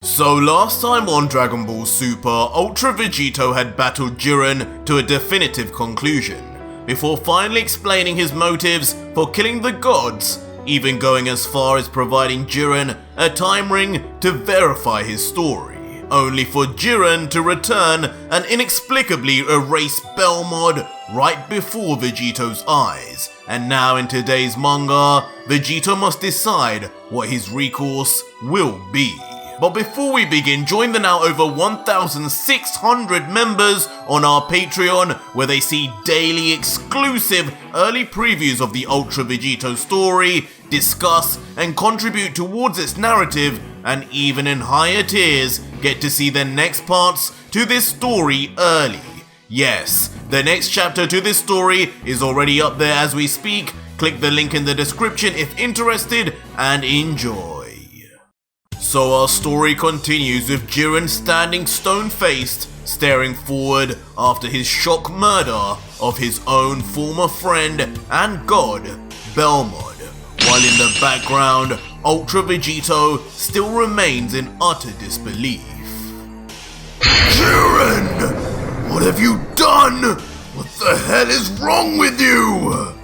So last time on Dragon Ball Super, Ultra Vegito had battled Jiren to a definitive conclusion, before finally explaining his motives for killing the gods, even going as far as providing Jiren a time ring to verify his story, only for Jiren to return and inexplicably erase Belmod right before Vegito's eyes. And now in today's manga, Vegito must decide what his recourse will be. But before we begin, join the now over 1,600 members on our Patreon, where they see daily exclusive early previews of the Ultra Vegito story, discuss and contribute towards its narrative, and even in higher tiers, get to see the next parts to this story early. Yes, the next chapter to this story is already up there as we speak. Click the link in the description if interested, and enjoy. So our story continues with Jiren standing stone-faced, staring forward after his shock murder of his own former friend and god, Belmod, while in the background, Ultra Vegito still remains in utter disbelief. Jiren! What have you done? What the hell is wrong with you?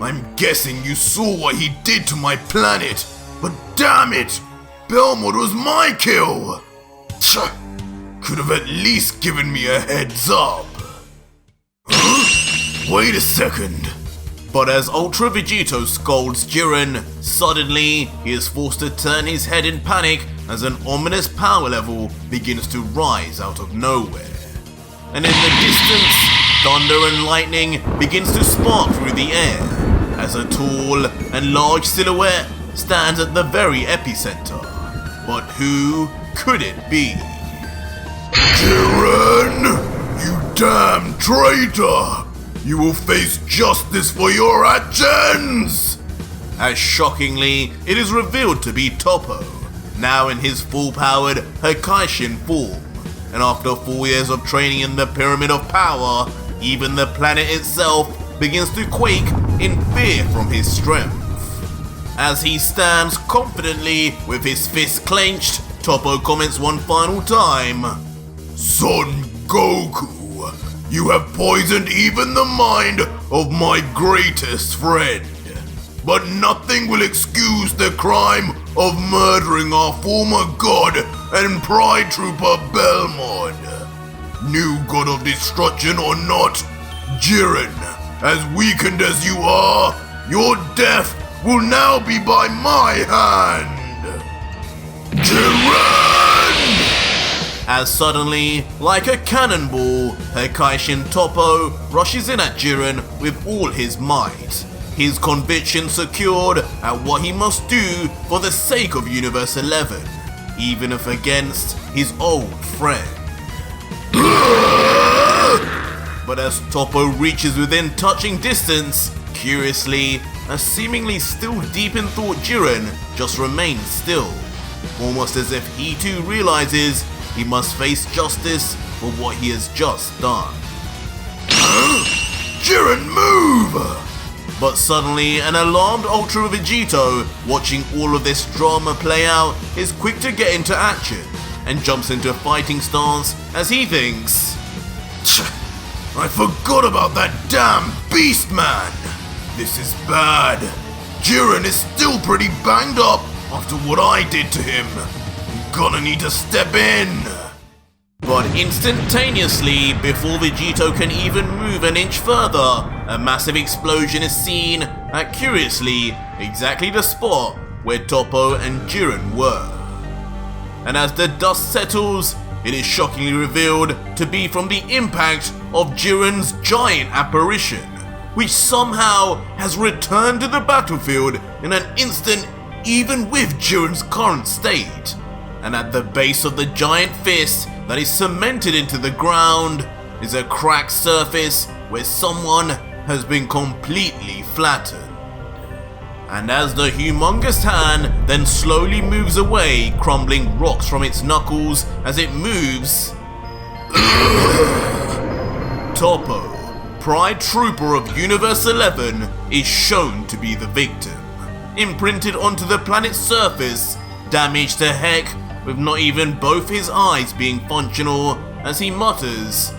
I'm guessing you saw what he did to my planet, but damn it! Belmod was my kill! Could have at least given me a heads up. Huh? Wait a second. But as Ultra Vegito scolds Jiren, suddenly he is forced to turn his head in panic as an ominous power level begins to rise out of nowhere. And in the distance, thunder and lightning begins to spark through the air as a tall and large silhouette stands at the very epicenter. But who could it be? Jiren! You damn traitor! You will face justice for your actions! As shockingly, it is revealed to be Toppo, now in his full-powered Hakaishin form. And after 4 years of training in the Pyramid of Power, even the planet itself begins to quake in fear from his strength. As he stands confidently with his fists clenched, Toppo comments one final time. Son Goku, you have poisoned even the mind of my greatest friend. But nothing will excuse the crime of murdering our former god and pride trooper Belmod. New god of destruction or not, Jiren, as weakened as you are, your death will now be by my hand! Jiren! As suddenly, like a cannonball, Hakaishin Toppo rushes in at Jiren with all his might, his conviction secured at what he must do for the sake of Universe 11, even if against his old friend. But as Toppo reaches within touching distance, curiously, a seemingly still deep in thought Jiren just remains still, almost as if he too realizes he must face justice for what he has just done. Jiren, move! But suddenly, an alarmed Ultra Vegito, watching all of this drama play out, is quick to get into action, and jumps into a fighting stance as he thinks, I forgot about that damn beast man! This is bad. Jiren is still pretty banged up after what I did to him. I'm gonna need to step in. But instantaneously, before Vegito can even move an inch further, a massive explosion is seen at, curiously, exactly the spot where Toppo and Jiren were. And as the dust settles, it is shockingly revealed to be from the impact of Jiren's giant apparition, which somehow has returned to the battlefield in an instant, even with Jiren's current state. And at the base of the giant fist that is cemented into the ground is a cracked surface where someone has been completely flattened. And as the humongous hand then slowly moves away, crumbling rocks from its knuckles as it moves, Toppo, Pride Trooper of Universe 11, is shown to be the victim. Imprinted onto the planet's surface, damaged to heck with not even both his eyes being functional, as he mutters,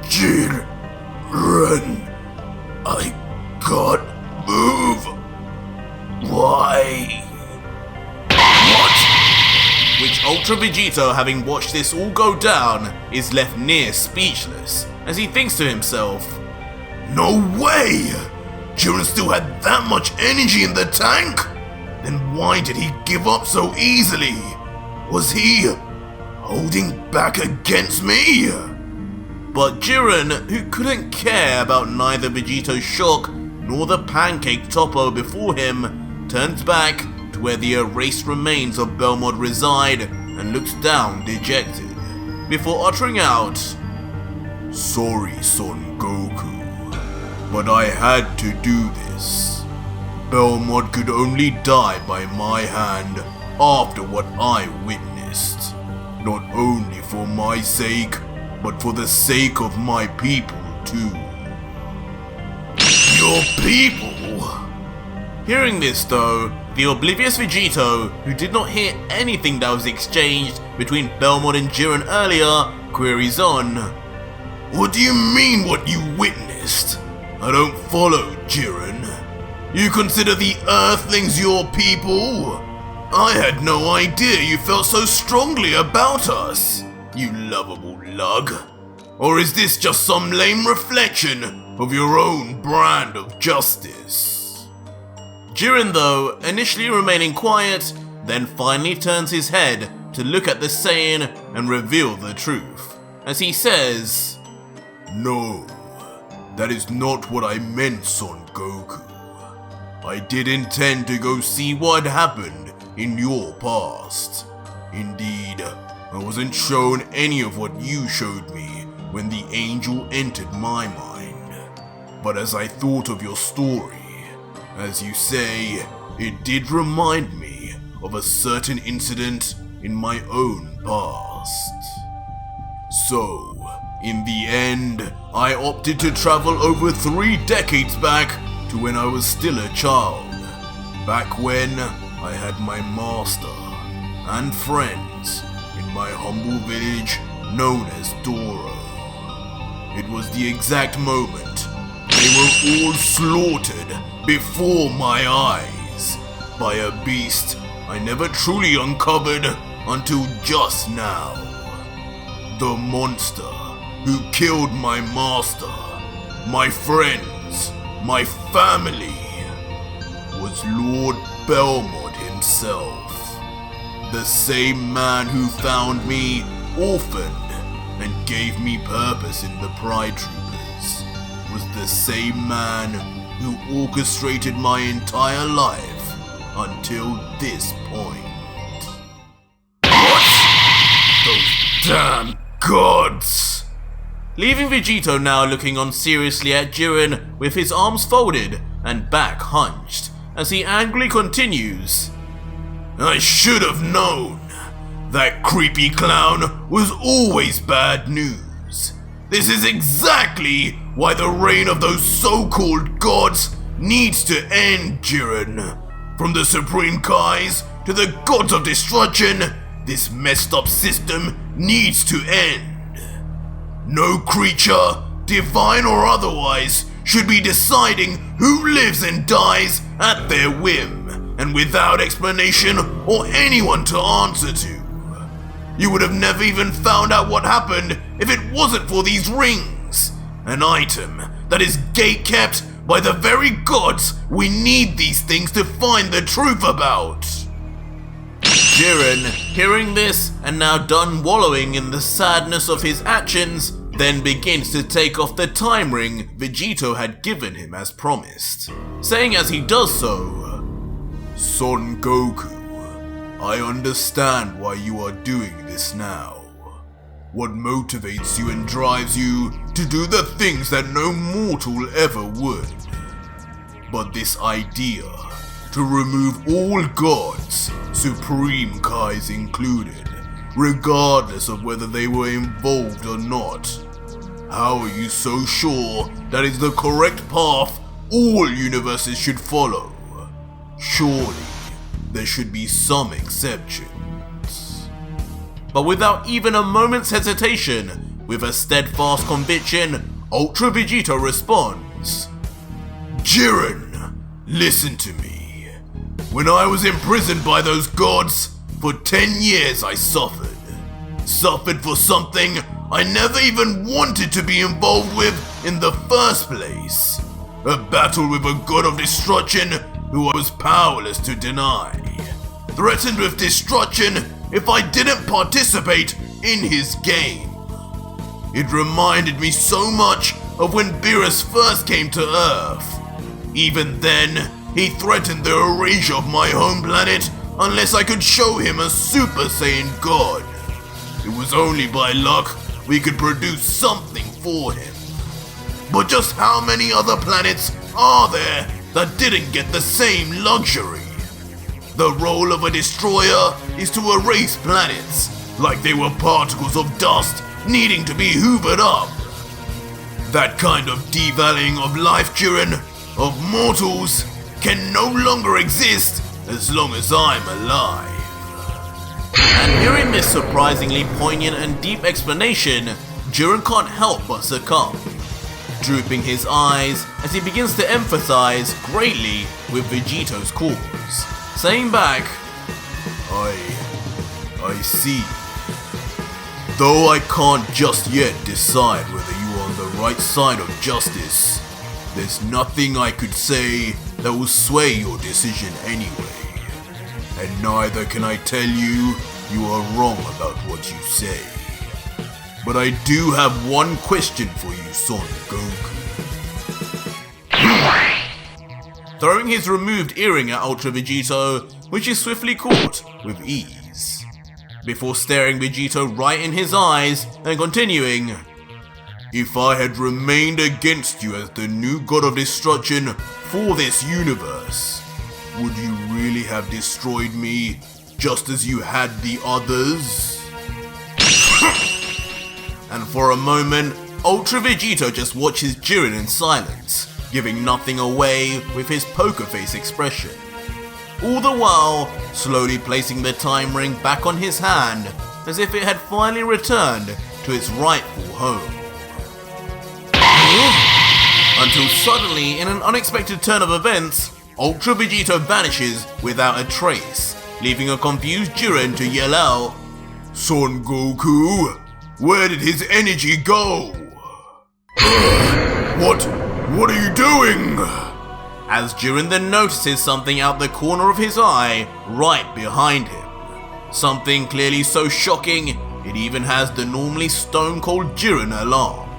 "Jiren, I can't move. Why?" What? Which Ultra Vegito, having watched this all go down, is left near speechless, as he thinks to himself, "No way! Jiren still had that much energy in the tank? Then why did he give up so easily? Was he holding back against me?" But Jiren, who couldn't care about neither Vegito's shock nor the pancake toppo before him, turns back to where the erased remains of Belmod reside and looks down dejected, before uttering out, "Sorry, Son Goku, but I had to do this. Belmod could only die by my hand after what I witnessed, not only for my sake, but for the sake of my people too." Your people? Hearing this though, the oblivious Vegito, who did not hear anything that was exchanged between Belmod and Jiren earlier, queries on, "What do you mean what you witnessed? I don't follow, Jiren. You consider the Earthlings your people? I had no idea you felt so strongly about us, you lovable lug. Or is this just some lame reflection of your own brand of justice?" Jiren though, initially remaining quiet, then finally turns his head to look at the Saiyan and reveal the truth, as he says, "No, that is not what I meant, Son Goku. I did intend to go see what happened in your past. Indeed, I wasn't shown any of what you showed me when the angel entered my mind. But as I thought of your story, as you say, it did remind me of a certain incident in my own past. So, in the end, I opted to travel over 3 decades back to when I was still a child. Back when I had my master and friends in my humble village known as Doro. It was the exact moment they were all slaughtered before my eyes by a beast I never truly uncovered until just now. The monster who killed my master, my friends, my family, was Lord Belmod himself. The same man who found me orphaned and gave me purpose in the Pride Troopers was the same man who orchestrated my entire life until this point." What? Those damn gods! Leaving Vegito now looking on seriously at Jiren with his arms folded and back hunched, as he angrily continues, "I should have known. That creepy clown was always bad news. This is exactly why the reign of those so-called gods needs to end, Jiren. From the Supreme Kais to the gods of destruction, this messed up system needs to end. No creature, divine or otherwise, should be deciding who lives and dies at their whim, and without explanation or anyone to answer to. You would have never even found out what happened if it wasn't for these rings, an item that is gate-kept by the very gods we need these things to find the truth about." Jiren, hearing this and now done wallowing in the sadness of his actions, then begins to take off the time ring Vegito had given him as promised, saying as he does so, "Son Goku, I understand why you are doing this now. What motivates you and drives you to do the things that no mortal ever would. But this idea to remove all gods, Supreme Kais included, regardless of whether they were involved or not, how are you so sure that is the correct path all universes should follow? Surely there should be some exceptions." But without even a moment's hesitation, with a steadfast conviction, Ultra Vegito responds, "Jiren, listen to me. When I was imprisoned by those gods, for 10 years I suffered. Suffered for something I never even wanted to be involved with in the first place. A battle with a god of destruction who I was powerless to deny. Threatened with destruction if I didn't participate in his game. It reminded me so much of when Beerus first came to Earth. Even then, he threatened the erasure of my home planet unless I could show him a Super Saiyan god. It was only by luck we could produce something for him. But just how many other planets are there that didn't get the same luxury? The role of a destroyer is to erase planets like they were particles of dust needing to be hoovered up. That kind of devaluing of life, Jiren, of mortals, can no longer exist as long as I'm alive." And hearing this surprisingly poignant and deep explanation, Jiren can't help but succumb, drooping his eyes as he begins to empathize greatly with Vegito's cause, saying back, I see. Though I can't just yet decide whether you are on the right side of justice, there's nothing I could say that will sway your decision anyway. And neither can I tell you are wrong about what you say. But I do have one question for you, Son Goku. Throwing his removed earring at Ultra Vegito, which is swiftly caught with ease, before staring Vegito right in his eyes and continuing, "If I had remained against you as the new god of destruction for this universe, would you really have destroyed me just as you had the others?" And for a moment, Ultra Vegito just watches Jiren in silence, giving nothing away with his poker face expression. All the while, slowly placing the time ring back on his hand, as if it had finally returned to its rightful home. Until suddenly, in an unexpected turn of events, Ultra Vegito vanishes without a trace, leaving a confused Jiren to yell out, "Son Goku, where did his energy go?" What are you doing?" As Jiren then notices something out the corner of his eye right behind him. Something clearly so shocking, it even has the normally stone-cold Jiren alarmed.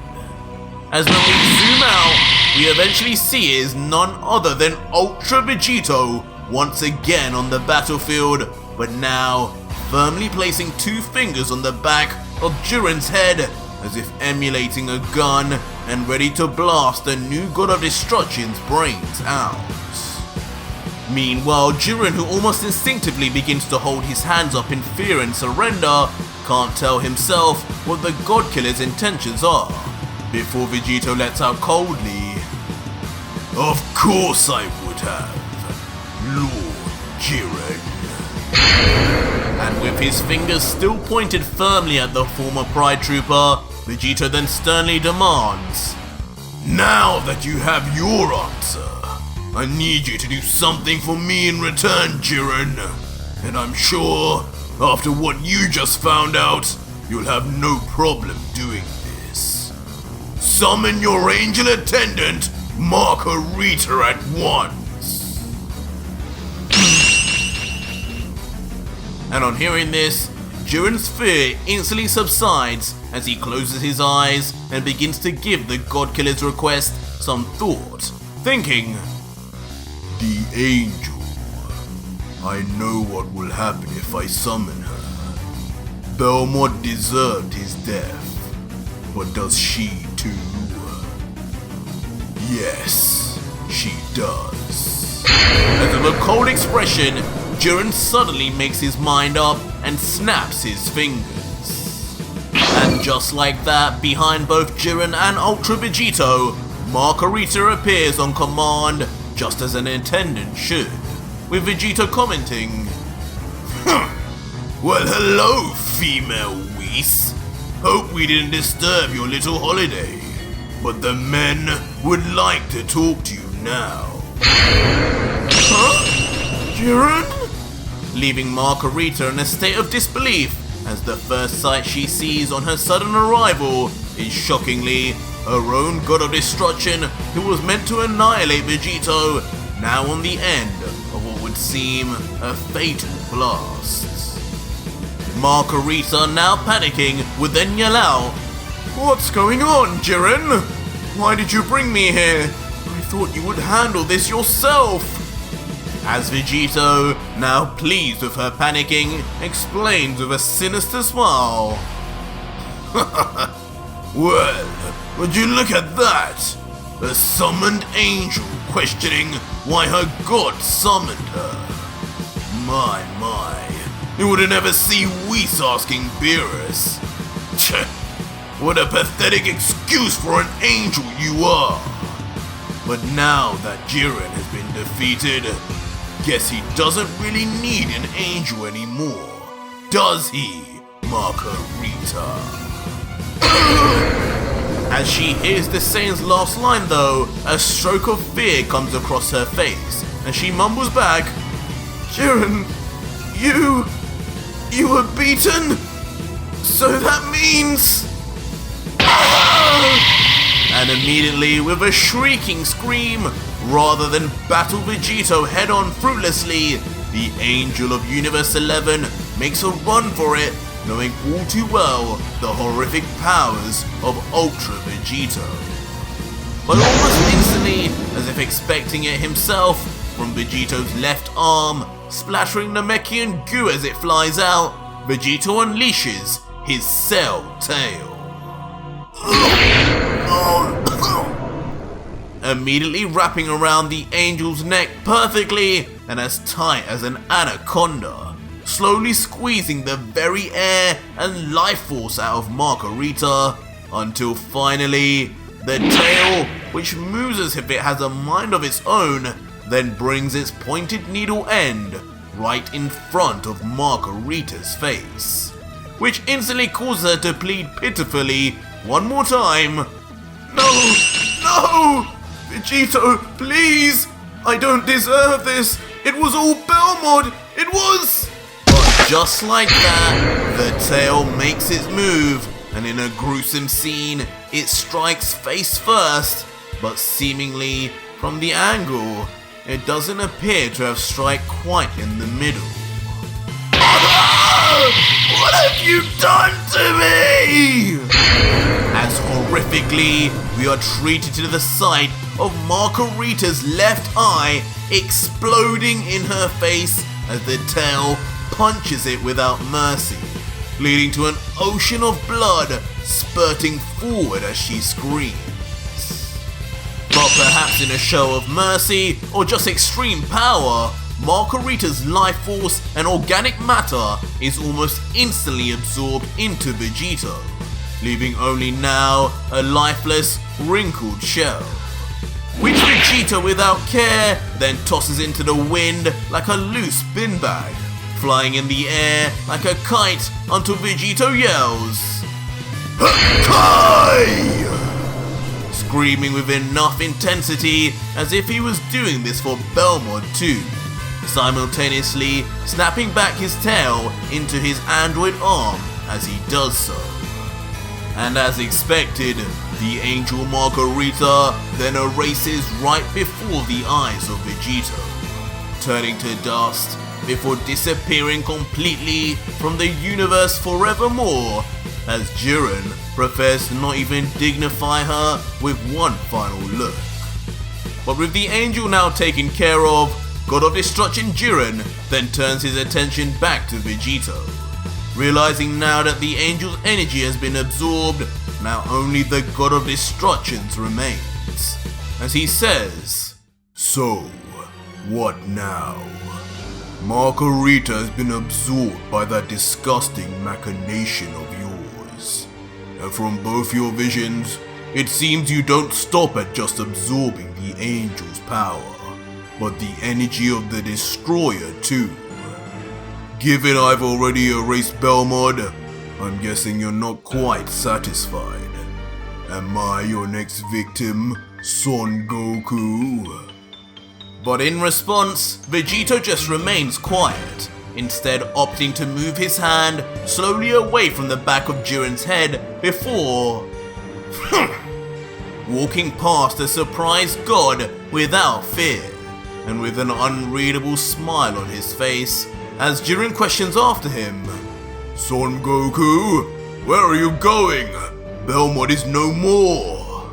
As when we zoom out, we eventually see is none other than Ultra Vegito once again on the battlefield, but now firmly placing two fingers on the back of Jiren's head as if emulating a gun and ready to blast the new god of destruction's brains out. Meanwhile, Jiren, who almost instinctively begins to hold his hands up in fear and surrender, can't tell himself what the god killer's intentions are, before Vegito lets out coldly, "Of course I would have, Lord Jiren." And with his fingers still pointed firmly at the former Pride Trooper, Vegito then sternly demands, "Now that you have your answer, I need you to do something for me in return, Jiren. And I'm sure, after what you just found out, you'll have no problem doing this. Summon your angel attendant, Marcarita, at once." And on hearing this, Jiren's fear instantly subsides as he closes his eyes and begins to give the God Killer's request some thought, thinking, "The angel. I know what will happen if I summon her. Belmod deserved his death, but does she too? Yes, she does." As with a cold expression, Jiren suddenly makes his mind up and snaps his fingers. And just like that, behind both Jiren and Ultra Vegito, Marcarita appears on command, just as an attendant should, with Vegito commenting, "Well, hello, female Whis. Hope we didn't disturb your little holiday, but the men would like to talk to you now. Huh? Jiren? Leaving Marcarita in a state of disbelief as the first sight she sees on her sudden arrival is shockingly her own god of destruction who was meant to annihilate Vegito, now on the end of what would seem a fatal blast. Marcarita now panicking would then yell out, "What's going on, Jiren? Why did you bring me here? I thought you would handle this yourself." As Vegito, now pleased with her panicking, explains with a sinister smile. "Well, would you look at that? A summoned angel questioning why her god summoned her. My, you would never see Whis asking Beerus. What a pathetic excuse for an angel you are. But now that Jiren has been defeated, guess he doesn't really need an angel anymore, does he, Marcarita?" As she hears the Saiyan's last line though, a stroke of fear comes across her face, and she mumbles back, "Jiren, you were beaten? So that means..." And immediately, with a shrieking scream, rather than battle Vegito head-on fruitlessly, the Angel of Universe 11 makes a run for it, knowing all too well the horrific powers of Ultra Vegito. But almost instantly, as if expecting it himself, from Vegito's left arm, splattering Namekian goo as it flies out, Vegito unleashes his Cell Tail. Immediately wrapping around the angel's neck perfectly and as tight as an anaconda, slowly squeezing the very air and life force out of Marcarita, until finally, the tail, which moves as if it has a mind of its own, then brings its pointed needle end right in front of Marcarita's face, which instantly causes her to plead pitifully one more time, No! Vegito, please! I don't deserve this! It was all belmod! It was!" But just like that, the tail makes its move, and in a gruesome scene, it strikes face first, but seemingly from the angle, it doesn't appear to have struck quite in the middle. What have you done to me? As horrifically, we are treated to the sight of Marcarita's left eye exploding in her face as the tail punches it without mercy, leading to an ocean of blood spurting forward as she screams. But perhaps in a show of mercy or just extreme power, Marcarita's life force and organic matter is almost instantly absorbed into Vegito, leaving only now a lifeless, wrinkled shell, which Vegito without care then tosses into the wind like a loose bin bag, flying in the air like a kite until Vegito yells, "Kai!" screaming with enough intensity as if he was doing this for belmod too, simultaneously snapping back his tail into his android arm as he does so. And as expected, the angel Marcarita then erases right before the eyes of Vegito, turning to dust before disappearing completely from the universe forevermore, as Jiren prefers to not even dignify her with one final look. But with the angel now taken care of, God of Destruction Jiren then turns his attention back to Vegito, realizing now that the angel's energy has been absorbed, now only the God of Destruction's remains, as he says, "So, what now? Marcarita has been absorbed by that disgusting machination of yours, and from both your visions, it seems you don't stop at just absorbing the angel's power, but the energy of the destroyer too. Given I've already erased belmod, I'm guessing you're not quite satisfied. Am I your next victim, Son Goku? But in response, Vegito just remains quiet, instead opting to move his hand slowly away from the back of Jiren's head before walking past the surprised god without fear, and with an unreadable smile on his face as Jiren questions after him, Son Goku, where are you going? Belmod is no more.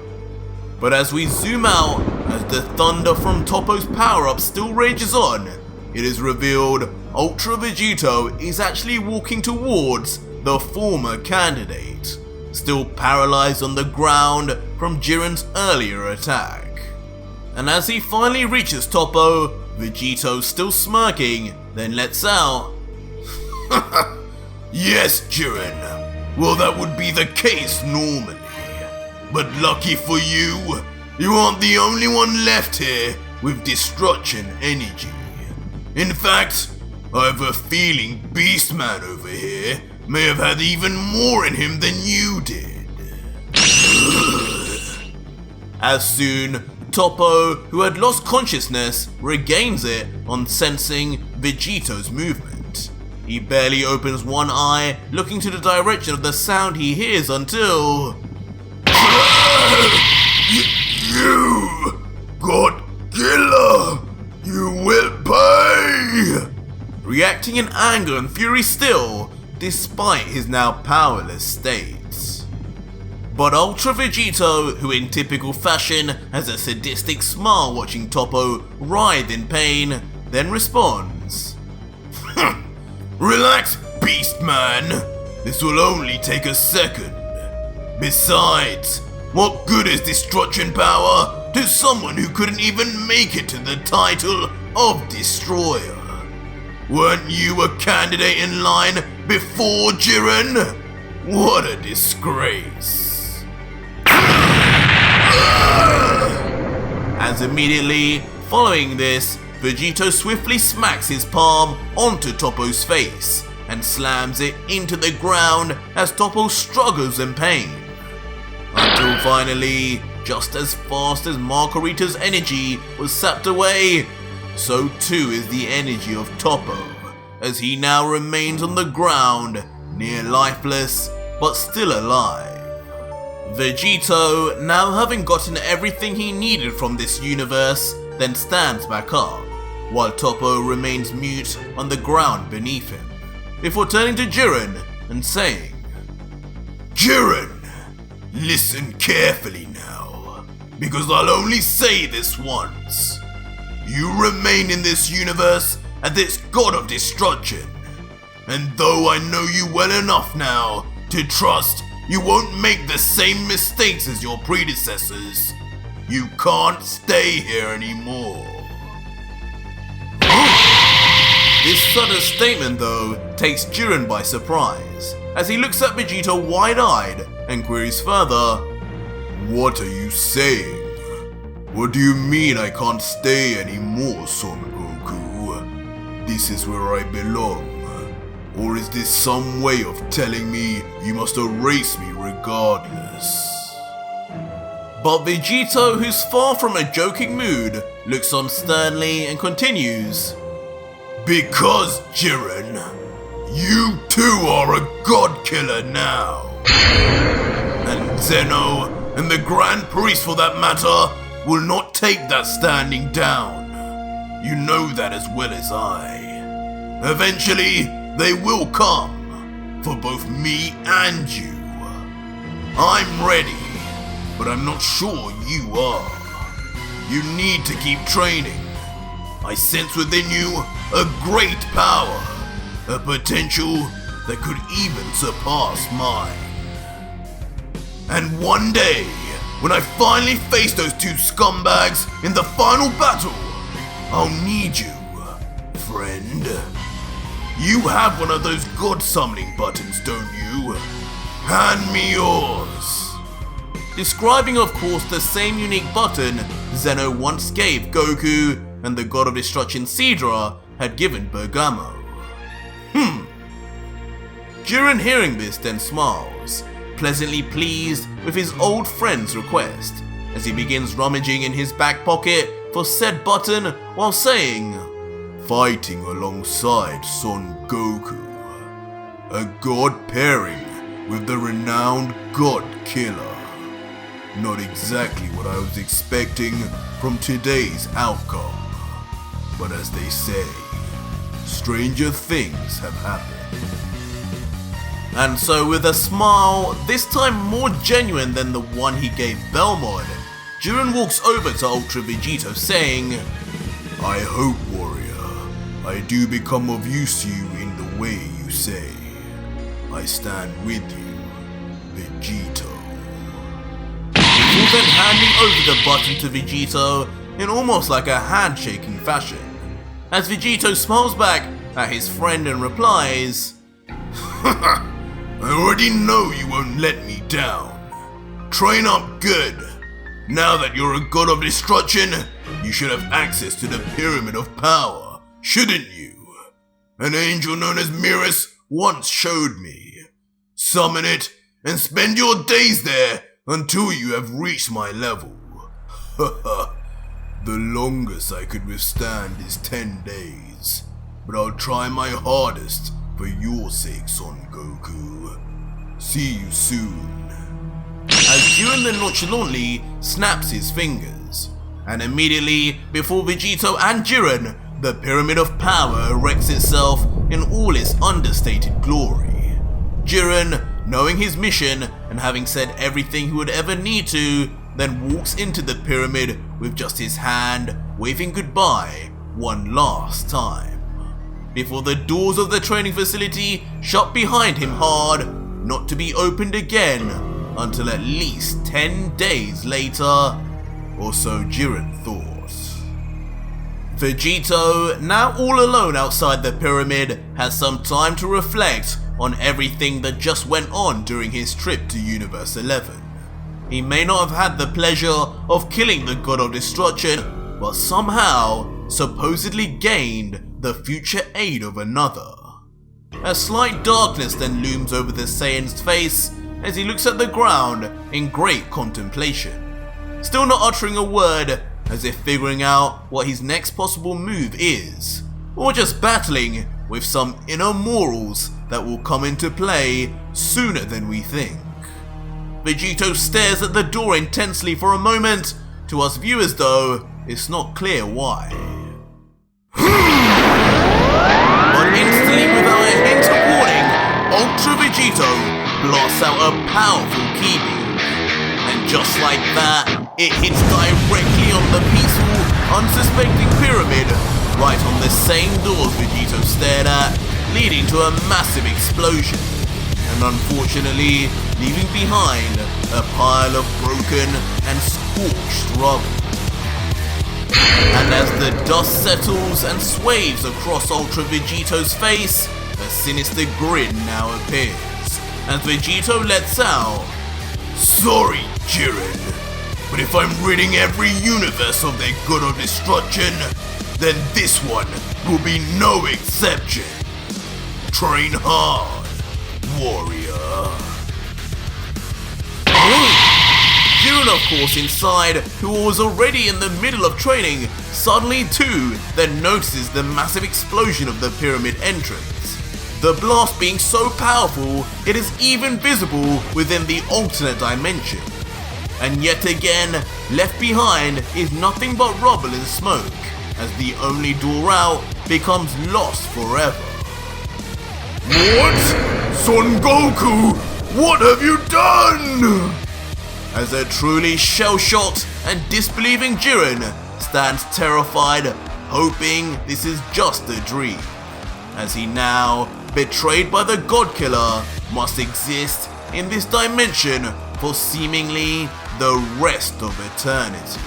But as we zoom out, as the thunder from Toppo's power-up still rages on, it is revealed Ultra Vegito is actually walking towards the former candidate, still paralyzed on the ground from Jiren's earlier attack. And as he finally reaches Toppo, Vegito, still smirking, then lets out, Yes, Jiren. Well, that would be the case normally. But lucky for you, you aren't the only one left here with destruction energy. In fact, I have a feeling Beastman over here may have had even more in him than you did. As soon, Toppo, who had lost consciousness, regains it on sensing Vegito's movement. He barely opens one eye, looking to the direction of the sound he hears until... You! God Killer! You will pay! Reacting in anger and fury still, despite his now powerless state. But Ultra Vegito, who in typical fashion has a sadistic smile watching Toppo writhe in pain, then responds, Relax, Beastman. This will only take a second. Besides, what good is destruction power to someone who couldn't even make it to the title of Destroyer? Weren't you a candidate in line before Jiren? What a disgrace. As immediately following this, Vegito swiftly smacks his palm onto Toppo's face and slams it into the ground as Toppo struggles in pain. Until finally, just as fast as Marcarita's energy was sapped away, so too is the energy of Toppo, as he now remains on the ground, near lifeless, but still alive. Vegito, now having gotten everything he needed from this universe, then stands back up, while Toppo remains mute on the ground beneath him, before turning to Jiren and saying, Jiren, listen carefully now, because I'll only say this once. You remain in this universe as its god of destruction, and though I know you well enough now to trust you won't make the same mistakes as your predecessors, you can't stay here anymore. This sudden statement, though, takes Jiren by surprise, as he looks at Vegito wide-eyed and queries further, What are you saying? What do you mean I can't stay anymore, Son Goku? This is where I belong. Or is this some way of telling me you must erase me regardless? But Vegito, who's far from a joking mood, looks on sternly and continues, Because, Jiren, you too are a god killer now. And Zeno, and the Grand Priest for that matter, will not take that standing down. You know that as well as I. Eventually, they will come, for both me and you. I'm ready, but I'm not sure you are. You need to keep training. I sense within you a great power, a potential that could even surpass mine. And one day, when I finally face those two scumbags in the final battle, I'll need you, friend. You have one of those god summoning buttons, don't you? Hand me yours. Describing, of course, the same unique button Zeno once gave Goku and the god of destruction Sidra had given Bergamo. Jiren, hearing this, then smiles, pleasantly pleased with his old friend's request, as he begins rummaging in his back pocket for said button while saying, "Fighting alongside Son Goku, a god pairing with the renowned God Killer. Not exactly what I was expecting from today's outcome, but as they say, stranger things have happened." And so with a smile, this time more genuine than the one he gave Belmod, Jiren walks over to Ultra Vegito saying, "I hope, warrior, I do become of use to you in the way you say. I stand with you, Vegito." Before then handing over the button to Vegito in almost like a handshaking fashion, as Vegito smiles back at his friend and replies, "I already know you won't let me down. Train up good. Now that you're a god of destruction, you should have access to the Pyramid of Power, shouldn't you? An angel known as Mirus once showed me. Summon it and spend your days there until you have reached my level. The longest I could withstand is 10 days, but I'll try my hardest for your sake, Son Goku. See you soon." As Jiren then nonchalantly snaps his fingers, and immediately before Vegito and Jiren, the Pyramid of Power erects itself in all its understated glory. Jiren, knowing his mission and having said everything he would ever need to, then walks into the pyramid with just his hand waving goodbye one last time, before the doors of the training facility shut behind him hard, not to be opened again until at least 10 days later, or so Jiren thought. Vegito, now all alone outside the pyramid, has some time to reflect on everything that just went on during his trip to Universe 11. He may not have had the pleasure of killing the God of Destruction, but somehow supposedly gained the future aid of another. A slight darkness then looms over the Saiyan's face as he looks at the ground in great contemplation, still not uttering a word, as if figuring out what his next possible move is, or just battling with some inner morals that will come into play sooner than we think. Vegito stares at the door intensely for a moment, to us viewers though, it's not clear why. But instantly, without a hint of warning, Ultra Vegito blasts out a powerful ki beam, and just like that, it hits directly on the peaceful, unsuspecting pyramid, right on the same doors Vegito stared at, leading to a massive explosion, and unfortunately leaving behind a pile of broken and scorched rubble. And as the dust settles and sways across Ultra Vegito's face, a sinister grin now appears, as Vegito lets out, "Sorry, Jiren, but if I'm ridding every universe of their God of Destruction, then this one will be no exception. Train hard, warrior." Jiren, of course, inside, who was already in the middle of training, suddenly too then notices the massive explosion of the pyramid entrance. The blast being so powerful, it is even visible within the alternate dimension. And yet again, left behind is nothing but rubble and smoke, as the only door out becomes lost forever. "What? Son Goku, what have you done?" As a truly shell-shocked and disbelieving Jiren stands terrified, hoping this is just a dream, as he now, betrayed by the God Killer, must exist in this dimension for seemingly the rest of eternity.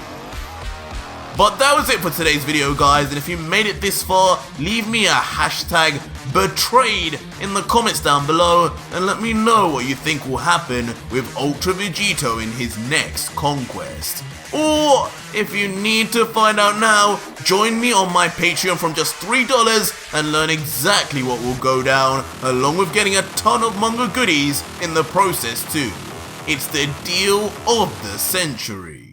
But that was it for today's video, guys, and if you made it this far, leave me a hashtag betrayed in the comments down below and let me know what you think will happen with Ultra Vegito in his next conquest. Or, if you need to find out now, join me on my Patreon from just $3 and learn exactly what will go down, along with getting a ton of manga goodies in the process too. It's the deal of the century.